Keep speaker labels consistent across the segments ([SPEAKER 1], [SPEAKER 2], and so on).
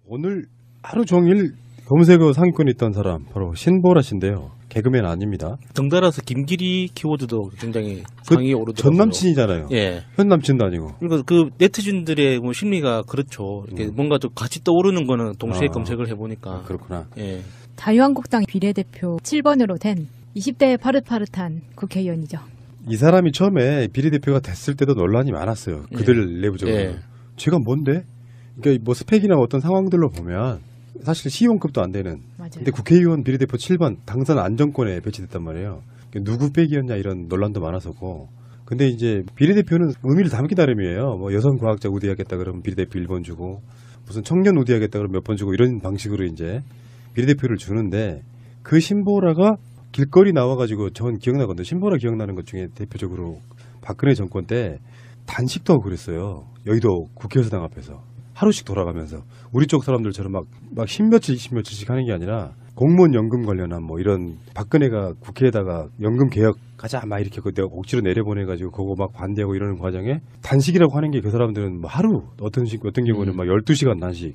[SPEAKER 1] 오늘 하루 종일 검색어 상위권에 있던 사람 바로 신보라 씨인데요. 개그맨 아닙니다.
[SPEAKER 2] 덩달아서 김기리 키워드도 굉장히 상위에 오르더라고요.
[SPEAKER 1] 전 남친이잖아요.
[SPEAKER 2] 예.
[SPEAKER 1] 현 남친도 아니고.
[SPEAKER 2] 그러니까 그 네티즌들의 뭐 심리가 그렇죠. 이렇게 뭔가 좀 같이 떠오르는 거는 동시에 검색을 해보니까.
[SPEAKER 1] 그렇구나.
[SPEAKER 2] 예.
[SPEAKER 3] 자유한국당 비례대표 7번으로 된 20대 파릇파릇한 국회의원이죠.
[SPEAKER 1] 이 사람이 처음에 비례대표가 됐을 때도 논란이 많았어요. 그들 내부적으로.
[SPEAKER 2] 예.
[SPEAKER 1] 제가 뭔데? 그러니까 뭐 스펙이나 어떤 상황들로 보면 사실 시의원급도 안 되는.
[SPEAKER 3] 맞아요.
[SPEAKER 1] 근데 국회의원 비례대표 7번 당선 안정권에 배치됐단 말이에요. 누구 빽이었냐 이런 논란도 많았었고. 근데 이제 비례대표는 의미를 담기 나름이에요. 뭐 여성 과학자 우대하겠다 그러면 비례대표 1번 주고 무슨 청년 우대하겠다 그러면 몇 번 주고 이런 방식으로 이제 비례대표를 주는데 그 신보라가 길거리 나와가지고 전 기억나거든요. 신보라 기억나는 것 중에 대표적으로 박근혜 정권 때 단식도 하고 그랬어요. 여의도 국회의사당 앞에서. 하루씩 돌아가면서 우리 쪽 사람들처럼 막 10며칠 20며칠씩 하는 게 아니라 공무원 연금 관련한 뭐 이런 박근혜가 국회에다가 연금 개혁 가자 막 이렇게 내가 억지로 내려보내가지고 그거 막 반대하고 이러는 과정에 단식이라고 하는 게 그 사람들은 뭐 하루 어떤 경우는 막 12시간 단식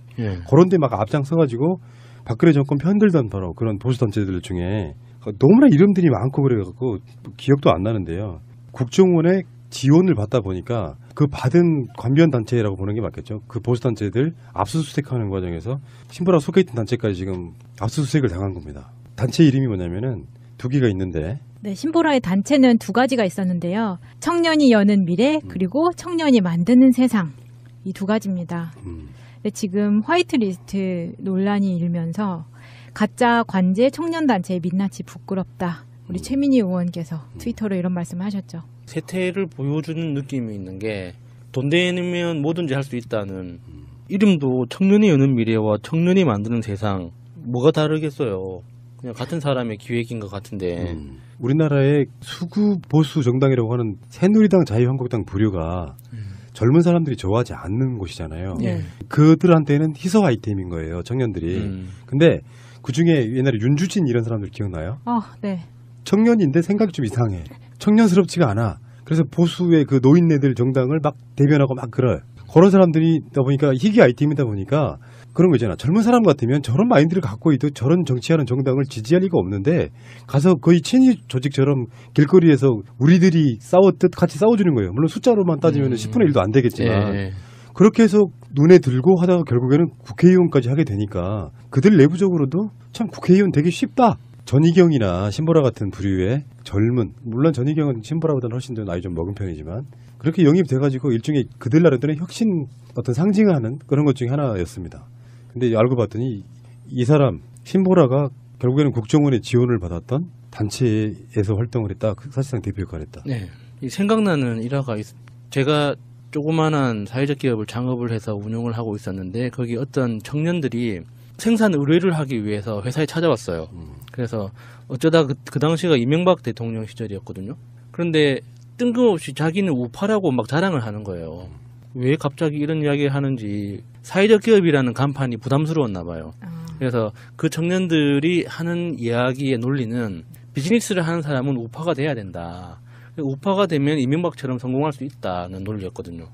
[SPEAKER 1] 그런 데 막 앞장서가지고 박근혜 정권 편들던 바로 그런 보수단체들 중에 너무나 이름들이 많고 그래갖고 기억도 안 나는데요. 국정원의 지원을 받다 보니까 그 받은 관변 단체라고 보는 게 맞겠죠. 그 보수 단체들 압수수색하는 과정에서 신보라 속해 있던 단체까지 지금 압수수색을 당한 겁니다. 단체 이름이 뭐냐면은 두 개가 있는데.
[SPEAKER 3] 네, 신보라의 단체는 두 가지가 있었는데요. 청년이 여는 미래 그리고 청년이 만드는 세상 이 두 가지입니다. 근데 지금 화이트리스트 논란이 일면서 가짜 관제 청년단체의 민낯이 부끄럽다. 우리 최민희 의원께서 트위터로 이런 말씀을 하셨죠.
[SPEAKER 2] 세태를 보여주는 느낌이 있는 게 돈 되면 뭐든지 할 수 있다는 이름도 청년이 여는 미래와 청년이 만드는 세상 뭐가 다르겠어요. 그냥 같은 사람의 기획인 것 같은데
[SPEAKER 1] 우리나라의 수구 보수 정당이라고 하는 새누리당 자유한국당 부류가 젊은 사람들이 좋아하지 않는 곳이잖아요. 그들한테는 희소 아이템인 거예요. 청년들이. 근데 그중에 옛날에 윤주진 이런 사람들 기억나요?
[SPEAKER 3] 네.
[SPEAKER 1] 청년인데 생각이 좀 이상해. 청년스럽지가 않아. 그래서 보수의 그 노인네들 정당을 막 대변하고 막 그래. 그런 사람들이다 보니까 희귀 아이템이다 보니까 그런 거 있잖아. 젊은 사람 같으면 저런 마인드를 갖고 있도 저런 정치하는 정당을 지지할 리가 없는데 가서 거의 친위 조직처럼 길거리에서 우리들이 싸웠듯 같이 싸워주는 거예요. 물론 숫자로만 따지면 10분의 1도 안 되겠지만 그렇게 해서 눈에 들고 하다가 결국에는 국회의원까지 하게 되니까 그들 내부적으로도 참 국회의원 되기 쉽다. 전희경이나 신보라 같은 부류의 젊은, 물론 전희경은 신보라보다는 훨씬 더 나이 좀 먹은 편이지만 그렇게 영입돼가지고 일종의 그들 나름대로 혁신 어떤 상징하는 그런 것 중에 하나였습니다. 근데 알고 봤더니 이 사람 신보라가 결국에는 국정원의 지원을 받았던 단체에서 활동을 했다. 사실상 대표 역할을 했다.
[SPEAKER 2] 네. 생각나는 일화가 제가 조그만한 사회적 기업을 창업을 해서 운영을 하고 있었는데 거기 어떤 청년들이 생산 의뢰를 하기 위해서 회사에 찾아왔어요. 그래서 어쩌다 그 당시가 이명박 대통령 시절이었거든요. 그런데 뜬금없이 자기는 우파라고 막 자랑을 하는 거예요. 왜 갑자기 이런 이야기를 하는지 사회적 기업이라는 간판이 부담스러웠나 봐요. 그래서 그 청년들이 하는 이야기의 논리는 비즈니스를 하는 사람은 우파가 돼야 된다. 우파가 되면 이명박처럼 성공할 수 있다는 논리였거든요.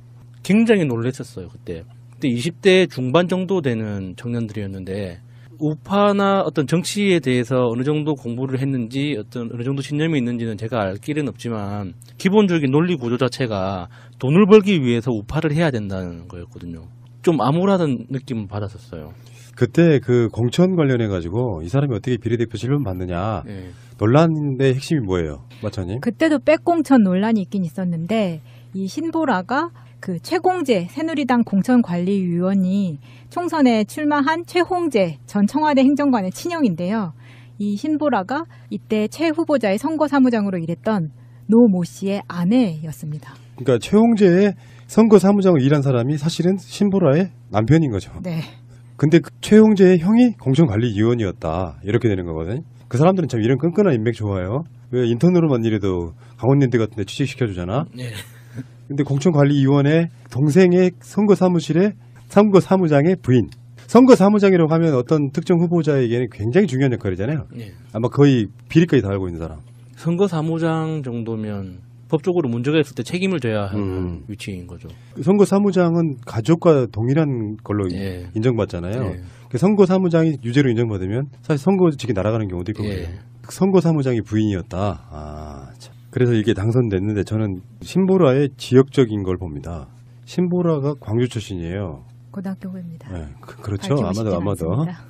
[SPEAKER 2] 굉장히 놀랐었어요, 그때. 그때 20대 중반 정도 되는 청년들이었는데 우파나 어떤 정치에 대해서 어느 정도 공부를 했는지 어느 정도 신념이 있는지는 제가 알 길은 없지만 기본적인 논리 구조 자체가 돈을 벌기 위해서 우파를 해야 된다는 거였거든요. 좀 암울하다는 느낌을 받았었어요.
[SPEAKER 1] 그때 그 공천 관련해 가지고 이 사람이 어떻게 비례대표 질문 받느냐 논란의 핵심이 뭐예요, 마차님?
[SPEAKER 3] 그때도 백공천 논란이 있긴 있었는데 이 신보라가 그 최공재 새누리당 공천관리위원이 총선에 출마한 최홍재 전 청와대 행정관의 친형인데요. 이 신보라가 이때 최 후보자의 선거사무장으로 일했던 노 모 씨의 아내였습니다.
[SPEAKER 1] 그러니까 최홍재의 선거사무장으로 일한 사람이 사실은 신보라의 남편인 거죠.
[SPEAKER 3] 네.
[SPEAKER 1] 근데 그 최홍재의 형이 공천관리위원이었다. 이렇게 되는 거거든요. 그 사람들은 참 이런 끈끈한 인맥 좋아요. 왜 인턴으로만 일해도 강원랜드 같은 데 취직시켜주잖아.
[SPEAKER 2] 네.
[SPEAKER 1] 근데 공천관리위원회 동생의 선거사무실의 선거사무장의 부인. 선거사무장이라고 하면 어떤 특정 후보자에게는 굉장히 중요한 역할이잖아요. 아마 거의 비리까지 다 알고 있는 사람.
[SPEAKER 2] 선거사무장 정도면 법적으로 문제가 있을 때 책임을 져야 하는 위치인 거죠.
[SPEAKER 1] 선거사무장은 가족과 동일한 걸로
[SPEAKER 2] 예.
[SPEAKER 1] 인정받잖아요.
[SPEAKER 2] 예.
[SPEAKER 1] 선거사무장이 유죄로 인정받으면 사실 선거직이 날아가는 경우도 있고
[SPEAKER 2] 예.
[SPEAKER 1] 그래요. 선거사무장이 부인이었다. 아, 참. 그래서 이게 당선됐는데 저는 신보라의 지역적인 걸 봅니다. 신보라가 광주 출신이에요.
[SPEAKER 3] 고등학교 후배입니다.
[SPEAKER 1] 네, 그렇죠.
[SPEAKER 3] 밝히고 싶진
[SPEAKER 1] 아마도.
[SPEAKER 3] 않습니다.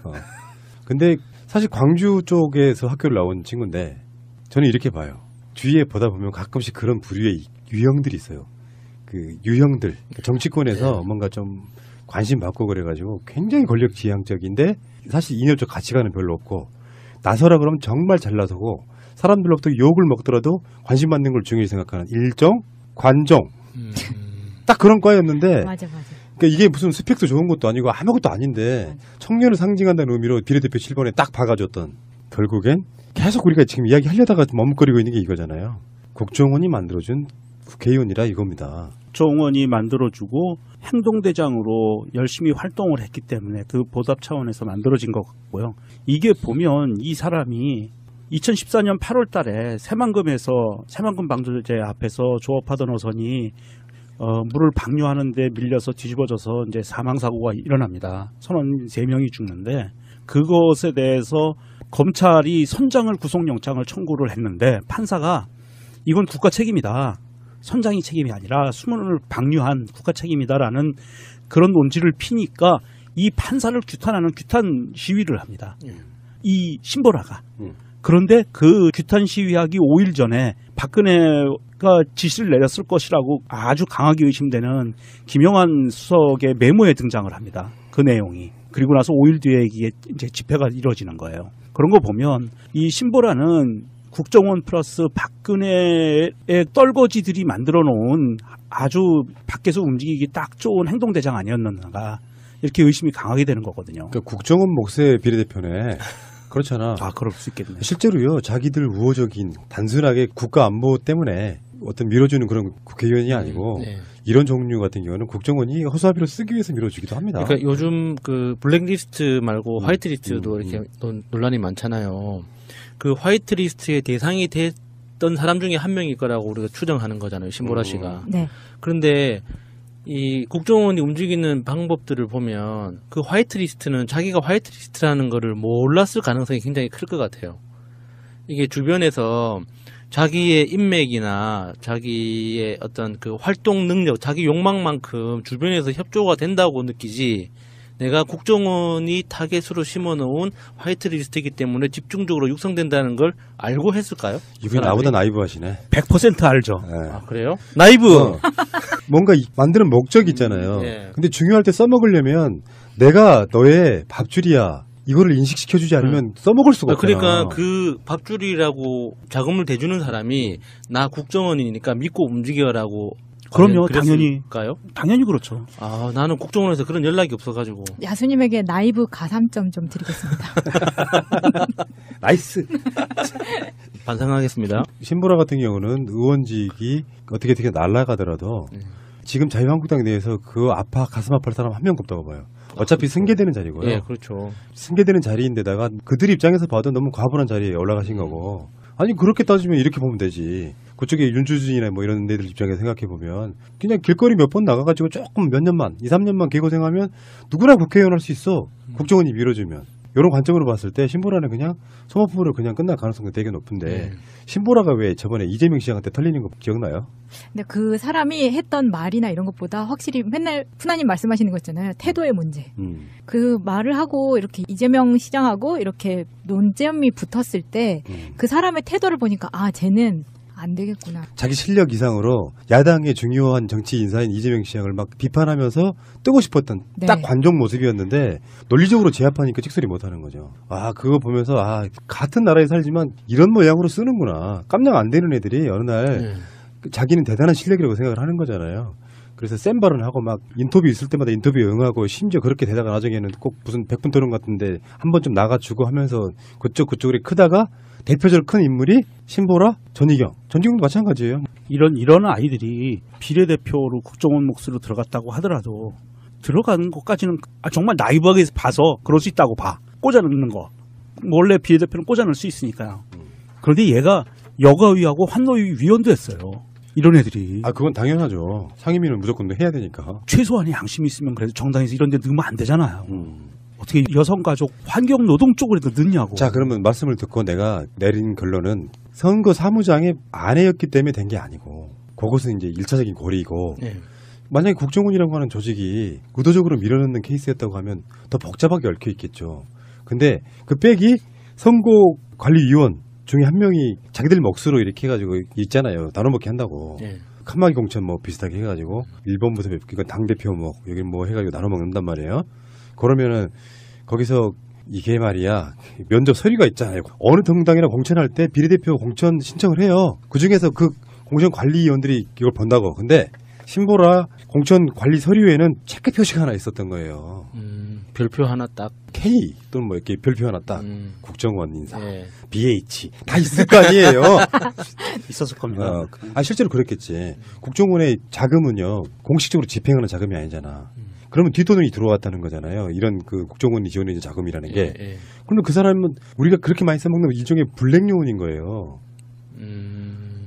[SPEAKER 1] 근데 사실 광주 쪽에서 학교를 나온 친구인데 저는 이렇게 봐요. 주위에 보다 보면 가끔씩 그런 부류의 유형들이 있어요. 그 유형들 그러니까 정치권에서 뭔가 좀 관심 받고 그래가지고 굉장히 권력지향적인데 사실 이념적 가치관은 별로 없고 나서라 그러면 정말 잘 나서고 사람들로부터 욕을 먹더라도 관심 받는 걸 중요히 생각하는 일정 관종 딱 그런 과였는데
[SPEAKER 3] 맞아.
[SPEAKER 1] 그러니까 이게 무슨 스펙도 좋은 것도 아니고 아무것도 아닌데 청년을 상징한다는 의미로 비례대표 7번에 딱 박아줬던 결국엔 계속 우리가 지금 이야기하려다가 머뭇거리고 있는 게 이거잖아요. 국정원이 만들어준 국회의원이라 이겁니다.
[SPEAKER 4] 국정원이 만들어주고 행동대장으로 열심히 활동을 했기 때문에 그 보답 차원에서 만들어진 것 같고요. 이게 보면 이 사람이 2014년 8월 달에 새만금 방조제 앞에서 조업하던 어선이 물을 방류하는데 밀려서 뒤집어져서 이제 사망사고가 일어납니다. 선원 3명이 죽는데 그것에 대해서 검찰이 선장을 구속영장을 청구를 했는데 판사가 이건 국가 책임이다. 선장이 책임이 아니라 수문을 방류한 국가 책임이다라는 그런 논지를 피니까 이 판사를 규탄하는 규탄 시위를 합니다. 이 신보라가. 그런데 그 규탄 시위하기 5일 전에 박근혜가 지시를 내렸을 것이라고 아주 강하게 의심되는 김영환 수석의 메모에 등장을 합니다. 그 내용이. 그리고 나서 5일 뒤에 이게 이제 집회가 이루어지는 거예요. 그런 거 보면 이 신보라는 국정원 플러스 박근혜의 떨거지들이 만들어 놓은 아주 밖에서 움직이기 딱 좋은 행동대장 아니었는가 이렇게 의심이 강하게 되는 거거든요.
[SPEAKER 1] 그러니까 국정원 몫의 비례대표네. 그렇잖아.
[SPEAKER 4] 아, 그럴 수 있겠네.
[SPEAKER 1] 실제로요, 자기들 우호적인 단순하게 국가 안보 때문에 어떤 밀어주는 그런 국회의원이 아니고
[SPEAKER 2] 네.
[SPEAKER 1] 이런 종류 같은 경우는 국정원이 허수아비로 쓰기 위해서 밀어주기도 합니다.
[SPEAKER 2] 그러니까 요즘 그 블랙리스트 말고 화이트리스트도 이렇게 논란이 많잖아요. 그 화이트리스트의 대상이 됐던 사람 중에 한 명일 거라고 우리가 추정하는 거잖아요. 신보라 씨가.
[SPEAKER 3] 네.
[SPEAKER 2] 그런데 이 국정원이 움직이는 방법들을 보면 그 화이트리스트는 자기가 화이트리스트라는 거를 몰랐을 가능성이 굉장히 클 것 같아요. 이게 주변에서 자기의 인맥이나 자기의 어떤 그 활동 능력, 자기 욕망만큼 주변에서 협조가 된다고 느끼지 내가 국정원이 타겟으로 심어놓은 화이트리스트이기 때문에 집중적으로 육성된다는 걸 알고 했을까요?
[SPEAKER 1] 이분이 나보다 나이브 하시네.
[SPEAKER 4] 100% 알죠.
[SPEAKER 1] 네.
[SPEAKER 2] 아, 그래요? 나이브!
[SPEAKER 1] 뭔가 만드는 목적이 있잖아요.
[SPEAKER 2] 네.
[SPEAKER 1] 근데 중요할 때 써먹으려면 내가 너의 밥줄이야. 이거를 인식시켜주지 않으면 써먹을 수가 없잖아.
[SPEAKER 2] 그러니까 그 밥줄이라고 자금을 대주는 사람이 나 국정원이니까 믿고 움직여라고
[SPEAKER 4] 그럼요,
[SPEAKER 2] 그랬을까요?
[SPEAKER 4] 당연히 그렇죠.
[SPEAKER 2] 아, 나는 국정원에서 그런 연락이 없어가지고.
[SPEAKER 3] 야수님에게 나이브 가산점 좀 드리겠습니다.
[SPEAKER 1] 나이스.
[SPEAKER 2] 반성하겠습니다.
[SPEAKER 1] 신보라 같은 경우는 의원직이 어떻게 날아가더라도 지금 자유한국당 내에서 그 가슴 아파할 사람 한 명도 없다고 봐요. 어차피 승계되는 자리고요.
[SPEAKER 2] 예, 그렇죠.
[SPEAKER 1] 승계되는 자리인데다가 그들 입장에서 봐도 너무 과분한 자리에 올라가신 거고. 아니 그렇게 따지면 이렇게 보면 되지. 그쪽에 윤주진이나 뭐 이런 애들 입장에서 생각해 보면 그냥 길거리 몇 번 나가가지고 조금 몇 년만 2, 3년만 개고생하면 누구나 국회의원 할 수 있어. 국정원이 밀어주면. 이런 관점으로 봤을 때 신보라는 그냥 소모품으로 그냥 끝날 가능성이 되게 높은데 신보라가 왜 저번에 이재명 시장한테 털리는 거 기억나요?
[SPEAKER 3] 근데 그 사람이 했던 말이나 이런 것보다 확실히 맨날 푸나님 말씀하시는 거 있잖아요. 태도의 문제. 그 말을 하고 이렇게 이재명 시장하고 이렇게 논점이 붙었을 때 그 사람의 태도를 보니까 아, 쟤는 안 되겠구나.
[SPEAKER 1] 자기 실력 이상으로 야당의 중요한 정치 인사인 이재명 시장을 막 비판하면서 뜨고 싶었던
[SPEAKER 3] 네.
[SPEAKER 1] 딱 관종 모습이었는데 논리적으로 제압하니까 찍소리 못하는 거죠. 아 그거 보면서 아 같은 나라에 살지만 이런 모양으로 쓰는구나. 깜냥 안 되는 애들이 어느 날 자기는 대단한 실력이라고 생각을 하는 거잖아요. 그래서 센 발언하고 막 인터뷰 있을 때마다 인터뷰에 응하고 심지어 그렇게 되다가 나중에는 꼭 무슨 백분 토론 같은데 한 번 좀 나가주고 하면서 그쪽으로 크다가 대표적으로 큰 인물이 신보라, 전희경도 마찬가지예요.
[SPEAKER 4] 이런 아이들이 비례대표로 국정원 몫으로 들어갔다고 하더라도 들어가는 것까지는 정말 나이브하게 봐서 그럴 수 있다고 봐. 꽂아 넣는 거. 원래 비례대표는 꽂아 넣을 수 있으니까요. 그런데 얘가 여가위하고 환노위 위원도 했어요. 이런 애들이
[SPEAKER 1] 그건 당연하죠. 상임위는 무조건 해야 되니까.
[SPEAKER 4] 최소한의 양심이 있으면 그래도 정당에서 이런 데 넣으면 안 되잖아요. 어떻게 여성가족 환경노동 쪽으로도 넣냐고.
[SPEAKER 1] 자, 그러면 말씀을 듣고 내가 내린 결론은 선거 사무장의 아내였기 때문에 된 게 아니고 그것은 이제 1차적인 고리이고
[SPEAKER 2] 예.
[SPEAKER 1] 만약에 국정원이라고 하는 조직이 의도적으로 밀어넣는 케이스였다고 하면 더 복잡하게 얽혀 있겠죠. 근데 그 백이 선거관리위원 중에 한 명이 자기들 몫으로 이렇게 해가지고 있잖아요. 나눠먹기 한다고.
[SPEAKER 2] 예.
[SPEAKER 1] 칸막이 공천 뭐 비슷하게 해가지고 1번부터 이건 당대표 뭐 여기 뭐 해가지고 나눠먹는단 말이에요. 그러면은 거기서 이게 말이야 면접 서류가 있잖아요. 어느 정당이나 공천할 때 비례대표 공천 신청을 해요. 그중에서 그 공천관리위원들이 이걸 본다고. 근데 신보라 공천관리 서류에는 체크 표시가 하나 있었던 거예요.
[SPEAKER 2] 별표 하나 딱.
[SPEAKER 1] K 또는 뭐 이렇게 별표 하나 딱 국정원 인사
[SPEAKER 2] 예.
[SPEAKER 1] BH 다 있을 거 아니에요.
[SPEAKER 4] 있었을 겁니다.
[SPEAKER 1] 실제로 그랬겠지. 국정원의 자금은요 공식적으로 집행하는 자금이 아니잖아. 그러면 뒷돈이 들어왔다는 거잖아요. 이런 그 국정원이 지원해준 자금이라는 게.
[SPEAKER 2] 예.
[SPEAKER 1] 그러면 그 사람은 우리가 그렇게 많이 써먹는 일종의 블랙 요원인 거예요.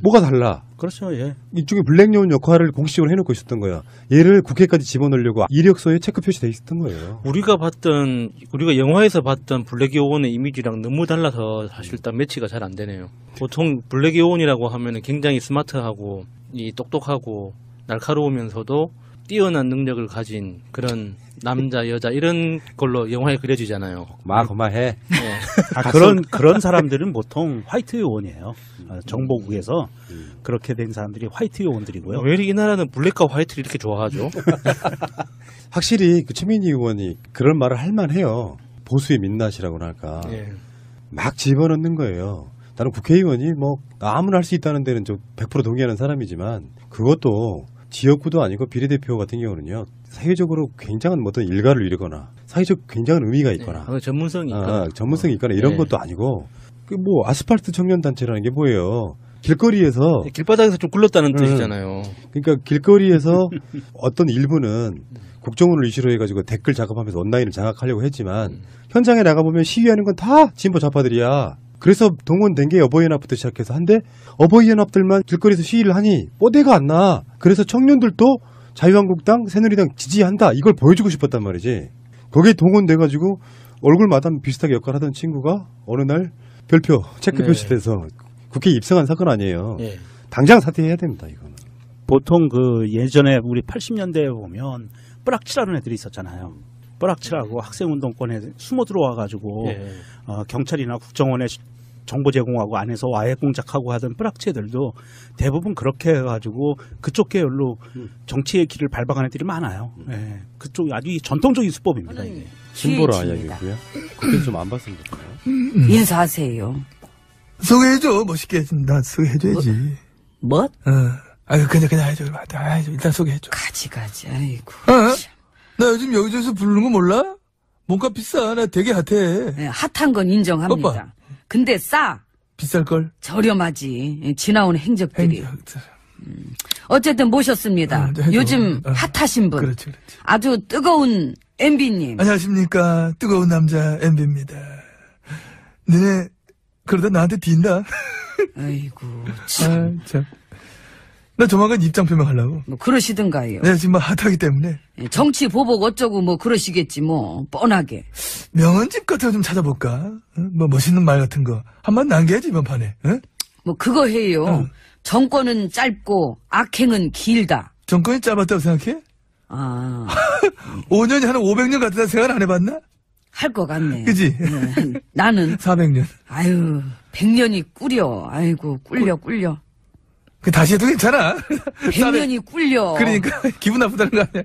[SPEAKER 1] 뭐가 달라?
[SPEAKER 4] 그렇죠. 예.
[SPEAKER 1] 이쪽에 블랙 요원 역할을 공식적으로 해놓고 있었던 거야. 얘를 국회까지 집어넣으려고 이력서에 체크 표시돼 있었던 거예요.
[SPEAKER 2] 우리가 영화에서 봤던 블랙 요원의 이미지랑 너무 달라서 사실 딱 매치가 잘 안 되네요. 보통 블랙 요원이라고 하면은 굉장히 스마트하고 똑똑하고 날카로우면서도 뛰어난 능력을 가진 그런 남자, 여자 이런 걸로 영화에 그려지잖아요.
[SPEAKER 1] 그만해.
[SPEAKER 2] 예.
[SPEAKER 4] 그런 사람들은 보통 화이트 요원이에요. 정보국에서 그렇게 된 사람들이 화이트 요원들이고요.
[SPEAKER 2] 왜 이 나라는 블랙과 화이트를 이렇게 좋아하죠?
[SPEAKER 1] 확실히 그 최민희 의원이 그런 말을 할 만해요. 보수의 민낯이라고나 할까.
[SPEAKER 2] 예.
[SPEAKER 1] 막 집어넣는 거예요. 나는 국회의원이 뭐 아무나 할 수 있다는 데는 좀 100% 동의하는 사람이지만 그것도 지역구도 아니고 비례대표 같은 경우는요. 사회적으로 굉장한 어떤 일가를 이루거나 사회적 굉장한 의미가 있거나
[SPEAKER 2] 전문성이 있거나
[SPEAKER 1] 전문성이 있거나 이런
[SPEAKER 2] 네.
[SPEAKER 1] 것도 아니고 그 뭐 아스팔트 청년단체라는 게 뭐예요. 길거리에서
[SPEAKER 2] 길바닥에서 좀 굴렀다는 뜻이잖아요.
[SPEAKER 1] 그러니까 길거리에서 어떤 일부는 국정원을 이슈로 해가지고 댓글 작업하면서 온라인을 장악하려고 했지만 현장에 나가보면 시위하는 건 다 진보 좌파들이야. 그래서 동원된 게 어버이연합부터 시작해서 한데 어버이연합들만 길거리에서 시위를 하니 뽀대가 안 나. 그래서 청년들도 자유한국당, 새누리당 지지한다. 이걸 보여주고 싶었단 말이지. 거기에 동원돼가지고 얼굴마다 비슷하게 역할하던 친구가 어느 날 별표 체크
[SPEAKER 2] 네.
[SPEAKER 1] 표시돼서 국회에 입성한 사건 아니에요.
[SPEAKER 2] 예.
[SPEAKER 1] 당장 사퇴해야 됩니다. 이거는.
[SPEAKER 4] 보통 그 예전에 우리 80년대에 보면 뿌락치라는 애들이 있었잖아요. 뿌락치라고 학생운동권에 숨어 들어와가지고
[SPEAKER 2] 예.
[SPEAKER 4] 경찰이나 국정원에 정보 제공하고 안에서 와해 공작하고 하던 뿌락치 애들도 대부분 그렇게 해가지고 그쪽 계열로 정치의 길을 밟아간 애들이 많아요. 예. 그쪽 아주 전통적인 수법입니다. 이게.
[SPEAKER 1] 신보라
[SPEAKER 5] 지혜입니다.
[SPEAKER 1] 이야기고요. 그때 좀 안 봤으면 좋겠네요.
[SPEAKER 5] 인사하세요.
[SPEAKER 6] 소개해줘. 멋있게 나 소개해줘야지.
[SPEAKER 5] 뭐?
[SPEAKER 6] 그냥 해줘. 일단 소개해줘.
[SPEAKER 5] 가지. 아이고.
[SPEAKER 6] 나 요즘 여기저기서 부르는 거 몰라? 몸값 비싸. 나 되게 핫해.
[SPEAKER 5] 네, 핫한 건 인정합니다.
[SPEAKER 6] 오빠.
[SPEAKER 5] 근데 싸.
[SPEAKER 6] 비쌀걸?
[SPEAKER 5] 저렴하지. 지나온 행적들이. 어쨌든 모셨습니다.
[SPEAKER 6] 해줘.
[SPEAKER 5] 요즘 핫하신 분.
[SPEAKER 6] 그렇지.
[SPEAKER 5] 아주 뜨거운 MB님.
[SPEAKER 6] 안녕하십니까. 뜨거운 남자 MB입니다. 너네 그러다 나한테 딘다.
[SPEAKER 5] 아이고 참.
[SPEAKER 6] 참. 나 조만간 입장 표명하려고.
[SPEAKER 5] 뭐 그러시든가요.
[SPEAKER 6] 내가 지금 핫하기 때문에.
[SPEAKER 5] 정치 보복 어쩌고 뭐 그러시겠지 뭐 뻔하게.
[SPEAKER 6] 명언집 같은 거 좀 찾아볼까? 뭐 멋있는 말 같은 거. 한번 남겨야지 이번 판에. 응?
[SPEAKER 5] 뭐 그거 해요.
[SPEAKER 6] 응.
[SPEAKER 5] 정권은 짧고 악행은 길다.
[SPEAKER 6] 정권이 짧았다고 생각해?
[SPEAKER 5] 아,
[SPEAKER 6] 5년이 한 500년 같다 생각 안 해봤나?
[SPEAKER 5] 할 것 같네.
[SPEAKER 6] 그지?
[SPEAKER 5] 나는
[SPEAKER 6] 400년.
[SPEAKER 5] 아유 100년이 꿀려. 아이고 꿀려.
[SPEAKER 6] 그 다시 해도 괜찮아.
[SPEAKER 5] 100년이 꿀려.
[SPEAKER 6] 그러니까 기분 나쁘다는 거 아니야.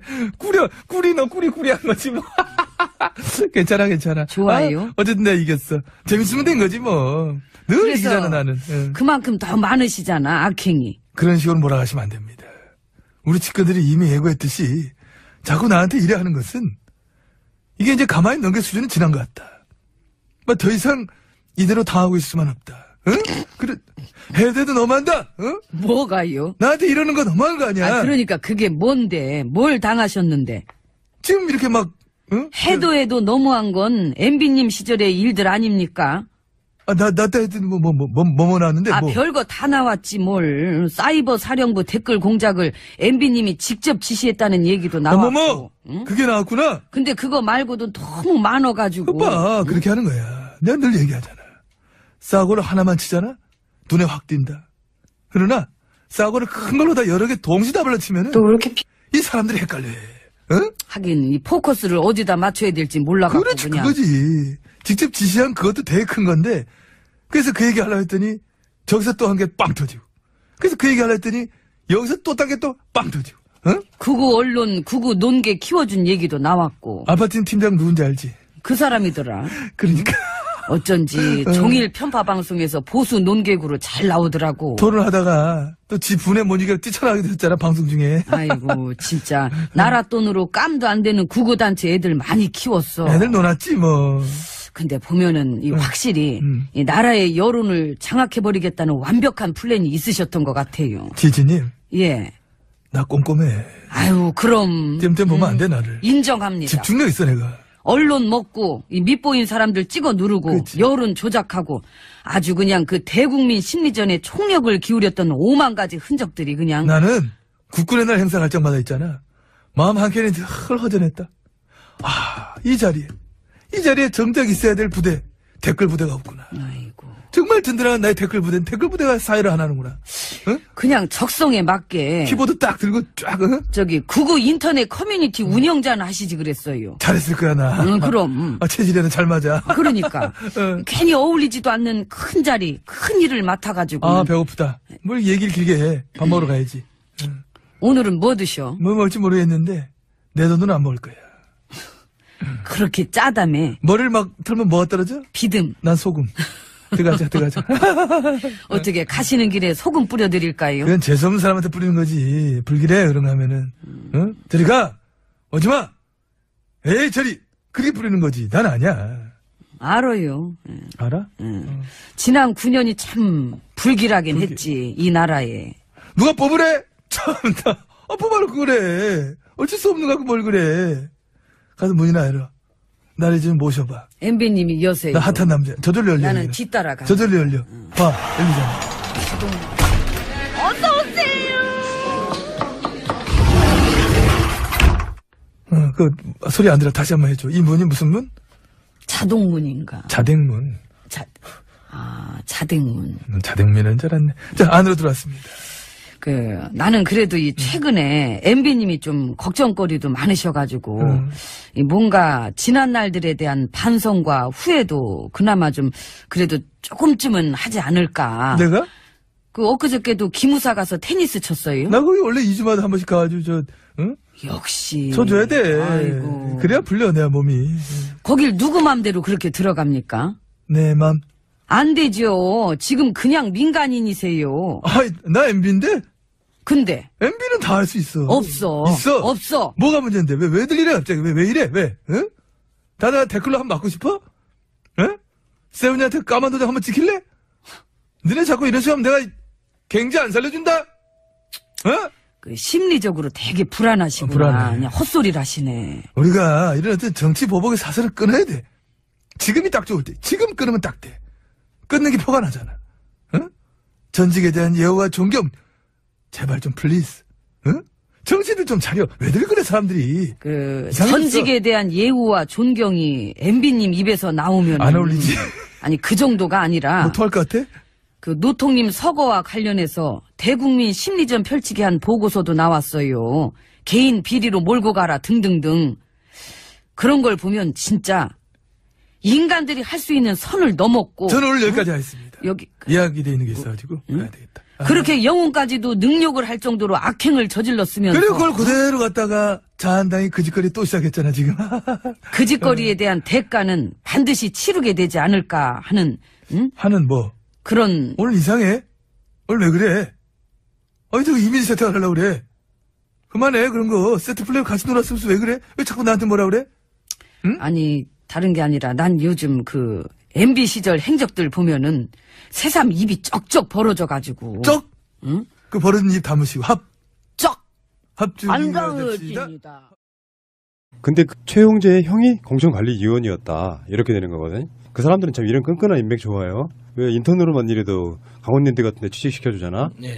[SPEAKER 6] 꿀이 한 거지 뭐. 괜찮아.
[SPEAKER 5] 좋아요.
[SPEAKER 6] 어쨌든 내가 이겼어. 재밌으면 된 거지 뭐. 늘
[SPEAKER 5] 그래서
[SPEAKER 6] 이기잖아 나는. 응.
[SPEAKER 5] 그만큼 더 많으시잖아 악행이.
[SPEAKER 6] 그런 식으로 몰아가시면 안 됩니다. 우리 측근들이 이미 예고했듯이 자꾸 나한테 이래 하는 것은 이게 이제 가만히 넘길 수준은 지난 것 같다. 뭐 더 이상 이대로 당하고 있을 수만 없다. 응? 그래 해대도 너무한다. 응?
[SPEAKER 5] 뭐가요?
[SPEAKER 6] 나한테 이러는 거 너무한 거 아니야.
[SPEAKER 5] 그러니까 그게 뭔데? 뭘 당하셨는데?
[SPEAKER 6] 지금 이렇게 막 응?
[SPEAKER 5] 해도 너무한 건 MB님 시절의 일들 아닙니까?
[SPEAKER 6] 나 때 했더니 뭐 나왔는데,
[SPEAKER 5] 아,
[SPEAKER 6] 뭐.
[SPEAKER 5] 별거 다 나왔지, 뭘. 사이버 사령부 댓글 공작을 MB님이 직접 지시했다는 얘기도 나왔고. 응?
[SPEAKER 6] 그게 나왔구나?
[SPEAKER 5] 근데 그거 말고도 너무 많아가지고.
[SPEAKER 6] 오빠, 그렇게 하는 거야. 내가 늘 얘기하잖아. 싸구를 하나만 치잖아? 눈에 확 띈다. 그러나, 싸구를 큰 걸로 다 여러 개 동시다발로 치면은.
[SPEAKER 5] 또 그렇게
[SPEAKER 6] 이 사람들이 헷갈려. 응?
[SPEAKER 5] 하긴, 이 포커스를 어디다 맞춰야 될지 몰라갖고.
[SPEAKER 6] 그렇지,
[SPEAKER 5] 그냥.
[SPEAKER 6] 그거지. 직접 지시한 그것도 되게 큰 건데, 그래서 그 얘기 하려고 했더니, 저기서 또 한 개 빵 터지고. 그래서 그 얘기 하려고 했더니, 여기서 또 딴 게 또 빵 터지고. 응?
[SPEAKER 5] 구구 언론, 구구 논개 키워준 얘기도 나왔고.
[SPEAKER 6] 아파트 팀장 누군지 알지?
[SPEAKER 5] 그 사람이더라.
[SPEAKER 6] 그러니까.
[SPEAKER 5] 어쩐지 종일 편파 방송에서 보수 논객으로 잘 나오더라고.
[SPEAKER 6] 토론을 하다가 또 지 분에 못 이겨 뛰쳐나가게 됐잖아, 방송 중에.
[SPEAKER 5] 아이고, 진짜. 나라 돈으로 깜도 안 되는 구구단체 애들 많이 키웠어.
[SPEAKER 6] 애들 놀았지, 뭐.
[SPEAKER 5] 근데 보면은 확실히 이 나라의 여론을 장악해버리겠다는 완벽한 플랜이 있으셨던 것 같아요.
[SPEAKER 6] 지지님,
[SPEAKER 5] 예.
[SPEAKER 6] 나 꼼꼼해.
[SPEAKER 5] 아유, 그럼.
[SPEAKER 6] 땜땜 보면 안 돼, 나를.
[SPEAKER 5] 인정합니다.
[SPEAKER 6] 집중력 있어, 내가.
[SPEAKER 5] 언론 먹고 이 밑보인 사람들 찍어 누르고
[SPEAKER 6] 그치.
[SPEAKER 5] 여론 조작하고 아주 그냥 그 대국민 심리전에 총력을 기울였던 5만 가지 흔적들이 그냥
[SPEAKER 6] 나는 국군의 날 행사할 적마다 있잖아. 마음 한켠이 늘 허전했다. 아, 이 자리에 정작 있어야 될 부대, 댓글 부대가 없구나.
[SPEAKER 5] 아이고
[SPEAKER 6] 정말 든든한 나의 댓글 부대는 댓글 부대가 사회를 하나는구나. 응?
[SPEAKER 5] 그냥 적성에 맞게
[SPEAKER 6] 키보드 딱 들고 쫙, 응?
[SPEAKER 5] 저기 구구 인터넷 커뮤니티 운영자는 하시지 그랬어요.
[SPEAKER 6] 잘했을 거야, 나.
[SPEAKER 5] 응, 그럼.
[SPEAKER 6] 아, 체질에는 잘 맞아.
[SPEAKER 5] 그러니까
[SPEAKER 6] 응.
[SPEAKER 5] 괜히 어울리지도 않는 큰 자리, 큰 일을 맡아가지고
[SPEAKER 6] 아, 배고프다. 뭘 얘기를 길게 해. 밥 먹으러 가야지.
[SPEAKER 5] 오늘은 뭐 드셔?
[SPEAKER 6] 뭐 먹을지 모르겠는데 내 돈은 안 먹을 거야.
[SPEAKER 5] 그렇게 짜다며
[SPEAKER 6] 머리를 막 털면 뭐가 떨어져?
[SPEAKER 5] 비듬
[SPEAKER 6] 난 소금. 들어가자.
[SPEAKER 5] 어떻게 가시는 길에 소금 뿌려드릴까요?
[SPEAKER 6] 그건 재수없는 사람한테 뿌리는 거지. 불길해, 그런 거 하면은. 응? 저리 가! 오지 마! 에이, 저리! 그렇게 뿌리는 거지. 난 아니야.
[SPEAKER 5] 알아요.
[SPEAKER 6] 알아?
[SPEAKER 5] 지난 9년이 참 불길하긴 했지 이 나라에.
[SPEAKER 6] 누가 뽑으래? 참나. 아, 뽑아놓고 그래. 어쩔 수 없는 거 갖고 뭘 그래. 가서 문이나 열어. 나를 좀 모셔봐.
[SPEAKER 5] MB님이 여세요.
[SPEAKER 6] 나 핫한 남자. 저절로 열려.
[SPEAKER 5] 나는
[SPEAKER 6] 여기는.
[SPEAKER 5] 뒤따라가.
[SPEAKER 6] 저절로 열려. 봐, 열리잖아. 그 소리 안 들어. 다시 한번 해줘. 이 문이 무슨 문?
[SPEAKER 5] 자동문인가?
[SPEAKER 6] 자댕문.
[SPEAKER 5] 자댕문.
[SPEAKER 6] 자댕문인 줄 알았네. 자, 안으로 들어왔습니다.
[SPEAKER 5] 나는 그래도 이 최근에 MB님이 좀 걱정거리도 많으셔가지고 이 뭔가 지난 날들에 대한 반성과 후회도 그나마 좀 그래도 조금쯤은 하지 않을까.
[SPEAKER 6] 내가?
[SPEAKER 5] 엊그저께도 기무사 가서 테니스 쳤어요.
[SPEAKER 6] 나 거기 원래 2주마다 한 번씩 가가지고 응?
[SPEAKER 5] 역시.
[SPEAKER 6] 쳐줘야 돼.
[SPEAKER 5] 아이고.
[SPEAKER 6] 그래야 풀려, 내 몸이.
[SPEAKER 5] 거길 누구 맘대로 그렇게 들어갑니까?
[SPEAKER 6] 내 맘.
[SPEAKER 5] 안 되죠. 지금 그냥 민간인이세요.
[SPEAKER 6] 아이, 나 MB인데?
[SPEAKER 5] 근데
[SPEAKER 6] MB는 다 할 수 있어.
[SPEAKER 5] 없어.
[SPEAKER 6] 있어?
[SPEAKER 5] 없어.
[SPEAKER 6] 뭐가 문제인데? 왜 들리래, 갑자기? 왜 이래? 왜? 응? 다들 댓글로 한번 맞고 싶어? 응? 세훈이한테 까만 도장 한번 찍힐래? 너네 자꾸 이런 식으로 하면 내가 경제 안 살려준다? 어?
[SPEAKER 5] 심리적으로 되게 불안하시구나.
[SPEAKER 6] 불안해.
[SPEAKER 5] 그냥 헛소리를 하시네.
[SPEAKER 6] 우리가 이런 어떤 정치 보복의 사슬을 끊어야 돼. 지금이 딱 좋을 때. 지금 끊으면 딱 돼. 끊는 게 표가 나잖아. 응? 전직에 대한 예우와 존경. 제발 좀 플리즈. 응? 정신을 좀 차려. 왜들 그래, 사람들이. 이상해졌어.
[SPEAKER 5] 전직에 대한 예우와 존경이 MB님 입에서 나오면
[SPEAKER 6] 안 어울리지?
[SPEAKER 5] 아니 그 정도가 아니라
[SPEAKER 6] 뭐 토할 것 같아?
[SPEAKER 5] 노통님 서거와 관련해서 대국민 심리전 펼치게 한 보고서도 나왔어요. 개인 비리로 몰고 가라 등등등. 그런 걸 보면 진짜 인간들이 할 수 있는 선을 넘었고.
[SPEAKER 6] 저는 오늘 여기까지 하겠습니다.
[SPEAKER 5] 여기
[SPEAKER 6] 이야기돼 있는 게 있어가지고 가야 되겠다.
[SPEAKER 5] 그렇게 영혼까지도 능욕을 할 정도로 악행을 저질렀으면서
[SPEAKER 6] 그리고 그걸 그대로 갖다가 자한당이 그 짓거리 또 시작했잖아, 지금.
[SPEAKER 5] 그 짓거리에 대한 대가는 반드시 치르게 되지 않을까 하는
[SPEAKER 6] 하는 뭐.
[SPEAKER 5] 그런.
[SPEAKER 6] 오늘 이상해? 오늘 왜 그래? 어이, 저거 이미지 세팅을 하려고 그래. 그만해, 그런 거. 세트 플레이 같이 놀았으면서 왜 그래? 왜 자꾸 나한테 뭐라 그래? 응?
[SPEAKER 5] 아니 다른 게 아니라 난 요즘 MB 시절 행적들 보면은 새삼 입이 쩍쩍 벌어져가지고.
[SPEAKER 6] 쩍!
[SPEAKER 5] 응?
[SPEAKER 6] 그 버릇은 입 다무시고,
[SPEAKER 5] 쩍!
[SPEAKER 6] 합주.
[SPEAKER 5] 안 가어집니다.
[SPEAKER 1] 근데 그 최홍재의 형이 공천관리위원이었다. 이렇게 되는 거거든. 그 사람들은 참 이런 끈끈한 인맥 좋아요. 왜 인턴으로만 일해도 강원랜드 같은 데 취직시켜주잖아.
[SPEAKER 2] 예.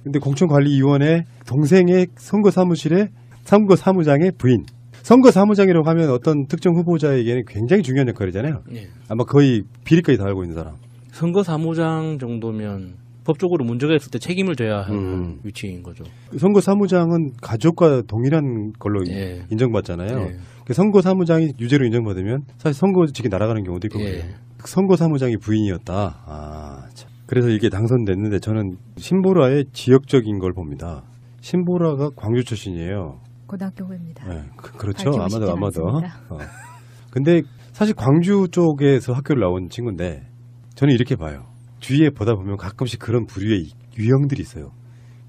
[SPEAKER 1] 근데 공천관리위원회 동생의 선거사무장의 부인. 선거사무장이라고 하면 어떤 특정 후보자에게는 굉장히 중요한 역할이잖아요.
[SPEAKER 2] 예.
[SPEAKER 1] 아마 거의 비리까지 다 알고 있는 사람.
[SPEAKER 2] 선거사무장 정도면 법적으로 문제가 있을 때 책임을 져야 하는 위치인 거죠.
[SPEAKER 1] 선거사무장은 가족과 동일한 걸로
[SPEAKER 2] 예.
[SPEAKER 1] 인정받잖아요.
[SPEAKER 2] 예.
[SPEAKER 1] 선거사무장이 유죄로 인정받으면 사실 선거직이 날아가는 경우도 있거든요.
[SPEAKER 2] 예.
[SPEAKER 1] 선거사무장이 부인이었다. 아, 참. 그래서 이게 당선됐는데 저는 신보라의 지역적인 걸 봅니다. 신보라가 광주 출신이에요.
[SPEAKER 3] 고등학교 후배입니다.
[SPEAKER 1] 네, 그렇죠.
[SPEAKER 3] 밝히고 싶진
[SPEAKER 1] 아마도.
[SPEAKER 3] 않습니다.
[SPEAKER 1] 근데 사실 광주 쪽에서 학교를 나온 친구인데 저는 이렇게 봐요. 주위에 보다 보면 가끔씩 그런 부류의 유형들이 있어요.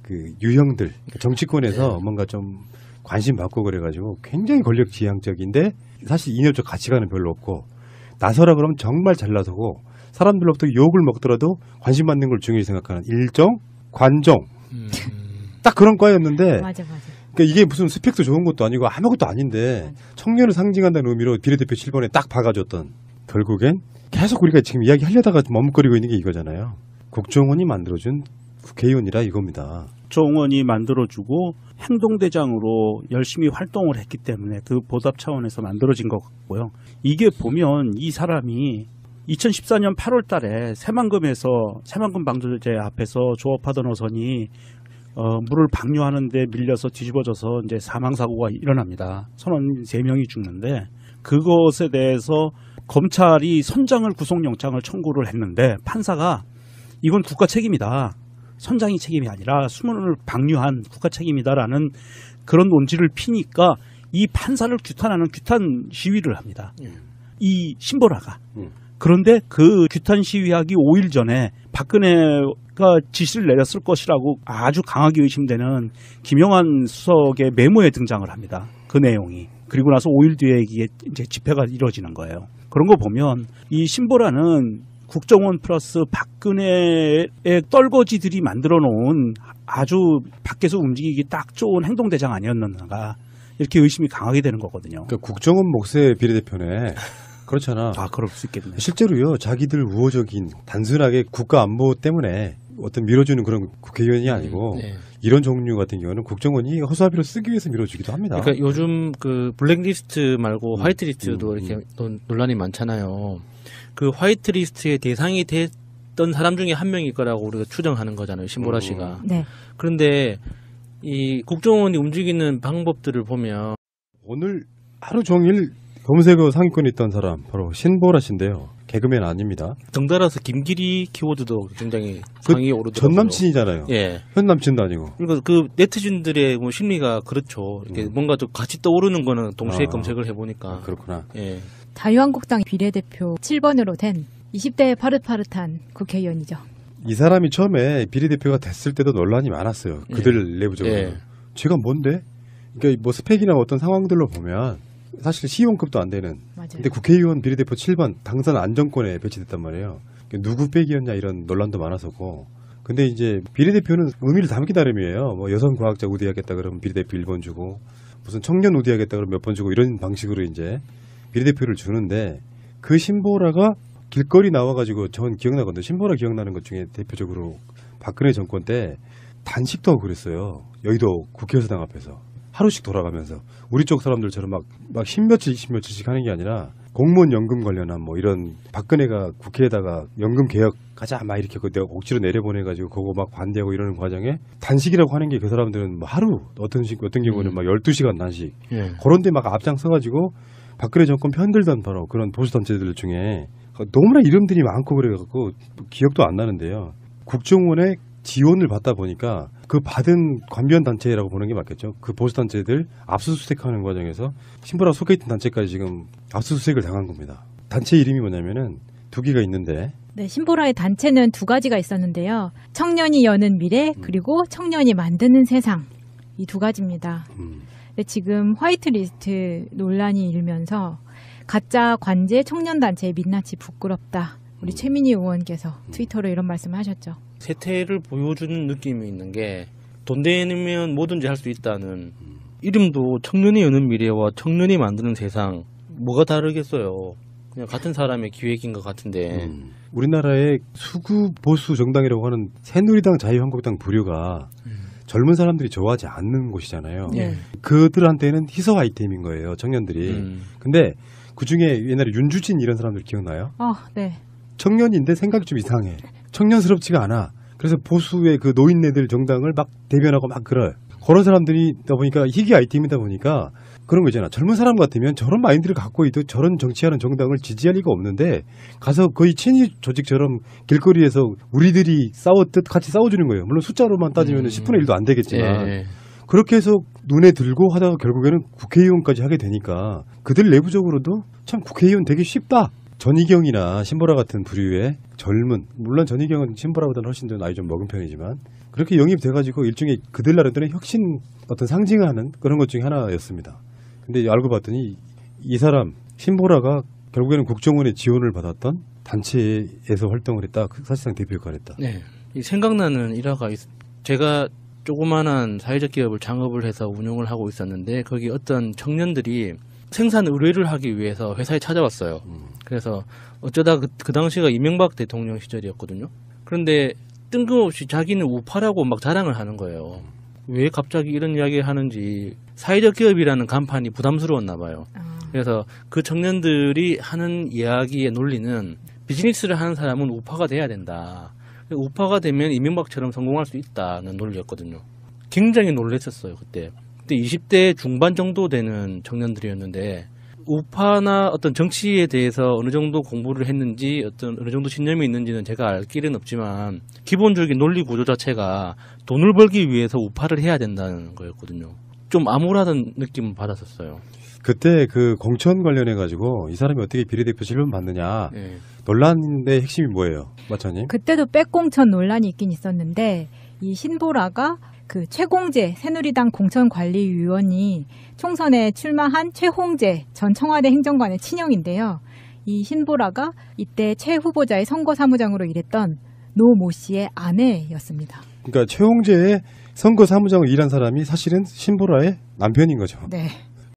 [SPEAKER 1] 그 유형들 정치권에서 뭔가 좀 관심 받고 그래가지고 굉장히 권력 지향적인데 사실 이념적 가치관은 별로 없고 나서라 그러면 정말 잘 나서고 사람들로부터 욕을 먹더라도 관심 받는 걸 중요히 생각하는 일정 관종 딱 그런 과였는데
[SPEAKER 3] 맞아.
[SPEAKER 1] 그러니까 이게 무슨 스펙도 좋은 것도 아니고 아무것도 아닌데 청년을 상징한다는 의미로 비례대표 7번에 딱 박아줬던 결국엔 계속 우리가 지금 이야기하려다가 머뭇거리고 있는 게 이거잖아요. 국정원이 만들어준 국회의원이라 이겁니다.
[SPEAKER 4] 국정원이 만들어주고 행동대장으로 열심히 활동을 했기 때문에 그 보답 차원에서 만들어진 것 같고요. 이게 보면 이 사람이 2014년 8월 달에 새만금 방조제 앞에서 조업하던 어선이 물을 방류하는데 밀려서 뒤집어져서 이제 사망사고가 일어납니다. 선원 3명이 죽는데 그것에 대해서 검찰이 선장을 구속영장을 청구를 했는데 판사가 이건 국가 책임이다. 선장이 책임이 아니라 수문을 방류한 국가 책임이다라는 그런 논지를 피니까 이 판사를 규탄하는 규탄 시위를 합니다. 이 신보라가. 그런데 그 규탄 시위하기 5일 전에 박근혜가 지시를 내렸을 것이라고 아주 강하게 의심되는 김영환 수석의 메모에 등장을 합니다. 그 내용이. 그리고 나서 5일 뒤에 이게 이제 집회가 이루어지는 거예요. 그런 거 보면 이 신보라는 국정원 플러스 박근혜의 떨거지들이 만들어 놓은 아주 밖에서 움직이기 딱 좋은 행동대장 아니었는가 이렇게 의심이 강하게 되는 거거든요.
[SPEAKER 1] 그러니까 국정원 목세 비례대표네. 그렇잖아.
[SPEAKER 4] 아, 그럴 수 있겠네요.
[SPEAKER 1] 실제로요, 자기들 우호적인 단순하게 국가 안보 때문에 어떤 밀어주는 그런 국회의원이 아니고
[SPEAKER 2] 네.
[SPEAKER 1] 이런 종류 같은 경우는 국정원이 허수아비로 쓰기 위해서 밀어주기도 합니다.
[SPEAKER 2] 그러니까 요즘 그 블랙리스트 말고 화이트리스트도 이렇게 논란이 많잖아요. 그 화이트리스트의 대상이 됐던 사람 중에 한 명일 거라고 우리가 추정하는 거잖아요. 신보라 씨가.
[SPEAKER 3] 네.
[SPEAKER 2] 그런데 이 국정원이 움직이는 방법들을 보면
[SPEAKER 1] 오늘 하루 종일 검색어 상위권에 있던 사람 바로 신보라 씨인데요. 개그맨 아닙니다.
[SPEAKER 2] 덩달아서 김기리 키워드도 굉장히
[SPEAKER 1] 그
[SPEAKER 2] 상위에 오르더라고요.
[SPEAKER 1] 전 남친이잖아요.
[SPEAKER 2] 예.
[SPEAKER 1] 현 남친도 아니고.
[SPEAKER 2] 그러니까 그 네티즌들의 뭐 심리가 그렇죠. 이렇게 뭔가 좀 같이 떠오르는 거는 동시에 검색을 해보니까.
[SPEAKER 1] 그렇구나.
[SPEAKER 2] 예.
[SPEAKER 3] 자유한국당 비례대표 7번으로 된 20대의 파릇파릇한 국회의원이죠.
[SPEAKER 1] 이 사람이 처음에 비례대표가 됐을 때도 논란이 많았어요. 그들 내부적으로.
[SPEAKER 2] 예.
[SPEAKER 1] 제가 뭔데? 그러니까 뭐 스펙이나 어떤 상황들로 보면 사실 시의원급도 안 되는.
[SPEAKER 3] 맞아요.
[SPEAKER 1] 근데 국회의원 비례대표 7번 당선 안정권에 배치됐단 말이에요. 누구 빼기였냐 이런 논란도 많았었고. 근데 이제 비례대표는 의미를 담기 나름이에요. 뭐 여성 과학자 우대하겠다 그러면 비례대표 1번 주고 무슨 청년 우대하겠다 그러면 몇 번 주고 이런 방식으로 이제 비례대표를 주는데 그 신보라가 길거리 나와가지고 전 기억나거든요. 신보라 기억나는 것 중에 대표적으로 박근혜 정권 때 단식도 하고 그랬어요. 여의도 국회의사당 앞에서. 하루씩 돌아가면서 우리 쪽 사람들처럼 막 10며칠 20며칠씩 하는 게 아니라 공무원 연금 관련한 뭐 이런 박근혜가 국회에다가 연금 개혁 가자 막 이렇게 내가 억지로 내려보내가지고 그거 막 반대하고 이러는 과정에 단식이라고 하는 게 그 사람들은 뭐 하루 어떤 경우는 막 12시간 단식
[SPEAKER 2] 예.
[SPEAKER 1] 그런 데 막 앞장서가지고 박근혜 정권 편들던 바로 그런 보수단체들 중에 너무나 이름들이 많고 그래갖고 기억도 안 나는데요. 국정원의 지원을 받다 보니까 그 받은 관변 단체라고 보는 게 맞겠죠. 그 보수단체들 압수수색하는 과정에서 신보라 속해 있던 단체까지 지금 압수수색을 당한 겁니다. 단체 이름이 뭐냐면은 2개가 있는데
[SPEAKER 3] 네, 신보라의 단체는 2가지가 있었는데요. 청년이 여는 미래 그리고 청년이 만드는 세상 이 2가지입니다. 근데 지금 화이트리스트 논란이 일면서 가짜 관제 청년단체의 민낯이 부끄럽다. 우리 최민희 의원께서 트위터로 이런 말씀을 하셨죠.
[SPEAKER 2] 세태를 보여주는 느낌이 있는 게 돈 내면 뭐든지 할 수 있다는 이름도 청년이 여는 미래와 청년이 만드는 세상 뭐가 다르겠어요. 그냥 같은 사람의 기획인 것 같은데.
[SPEAKER 1] 우리나라의 수구 보수 정당이라고 하는 새누리당, 자유한국당 부류가 젊은 사람들이 좋아하지 않는 곳이잖아요.
[SPEAKER 2] 예.
[SPEAKER 1] 그들한테는 희소 아이템인 거예요, 청년들이. 근데 그 중에 옛날에 윤주진 이런 사람들 기억나요?
[SPEAKER 3] 네.
[SPEAKER 1] 청년인데 생각이 좀 이상해. 청년스럽지가 않아. 그래서 보수의 그 노인네들 정당을 막 대변하고 막 그래. 그런 사람들이다 보니까 희귀 아이템이다 보니까 그런 거 있잖아. 젊은 사람 같으면 저런 마인드를 갖고 있도 저런 정치하는 정당을 지지할 리가 없는데 가서 거의 친위 조직처럼 길거리에서 우리들이 싸웠듯 같이 싸워주는 거예요. 물론 숫자로만 따지면 10분의 1도 안 되겠지만
[SPEAKER 2] 예.
[SPEAKER 1] 그렇게 해서 눈에 들고 하다가 결국에는 국회의원까지 하게 되니까 그들 내부적으로도 참 국회의원 되기 쉽다. 전희경이나 신보라 같은 부류의 젊은, 물론 전희경은 신보라보다는 훨씬 더 나이 좀 먹은 편이지만 그렇게 영입돼가지고 일종의 그들 나름대로는 혁신 어떤 상징하는 그런 것 중에 하나였습니다. 근데 알고 봤더니 이 사람 신보라가 결국에는 국정원의 지원을 받았던 단체에서 활동을 했다. 사실상 대표 역할을 했다.
[SPEAKER 2] 네. 이 생각나는 일화가 제가 조그만한 사회적 기업을 창업을 해서 운영을 하고 있었는데 거기 어떤 청년들이 생산 의뢰를 하기 위해서 회사에 찾아왔어요. 그래서 어쩌다 그 당시가 이명박 대통령 시절이었거든요. 그런데 뜬금없이 자기는 우파라고 막 자랑을 하는 거예요. 왜 갑자기 이런 이야기를 하는지 사회적 기업이라는 간판이 부담스러웠나 봐요. 그래서 그 청년들이 하는 이야기의 논리는 비즈니스를 하는 사람은 우파가 돼야 된다. 우파가 되면 이명박처럼 성공할 수 있다는 논리였거든요. 굉장히 놀랐었어요, 그때. 그때 20대 중반 정도 되는 청년들이었는데 우파나 어떤 정치에 대해서 어느 정도 공부를 했는지 어떤 어느 정도 신념이 있는지는 제가 알 길은 없지만 기본적인 논리 구조 자체가 돈을 벌기 위해서 우파를 해야 된다는 거였거든요. 좀 암울하던 느낌을 받았었어요.
[SPEAKER 1] 그때 그 공천 관련해 가지고 이 사람이 어떻게 비례대표 질문 받느냐
[SPEAKER 2] 네.
[SPEAKER 1] 논란의 핵심이 뭐예요, 마차님?
[SPEAKER 3] 그때도 백공천 논란이 있긴 있었는데 이 신보라가 그 최공재 새누리당 공천관리위원이 총선에 출마한 최홍재 전 청와대 행정관의 친형인데요. 이 신보라가 이때 최 후보자의 선거사무장으로 일했던 노 모 씨의 아내였습니다.
[SPEAKER 1] 그러니까 최홍재의 선거사무장을 일한 사람이 사실은 신보라의 남편인 거죠.
[SPEAKER 3] 네.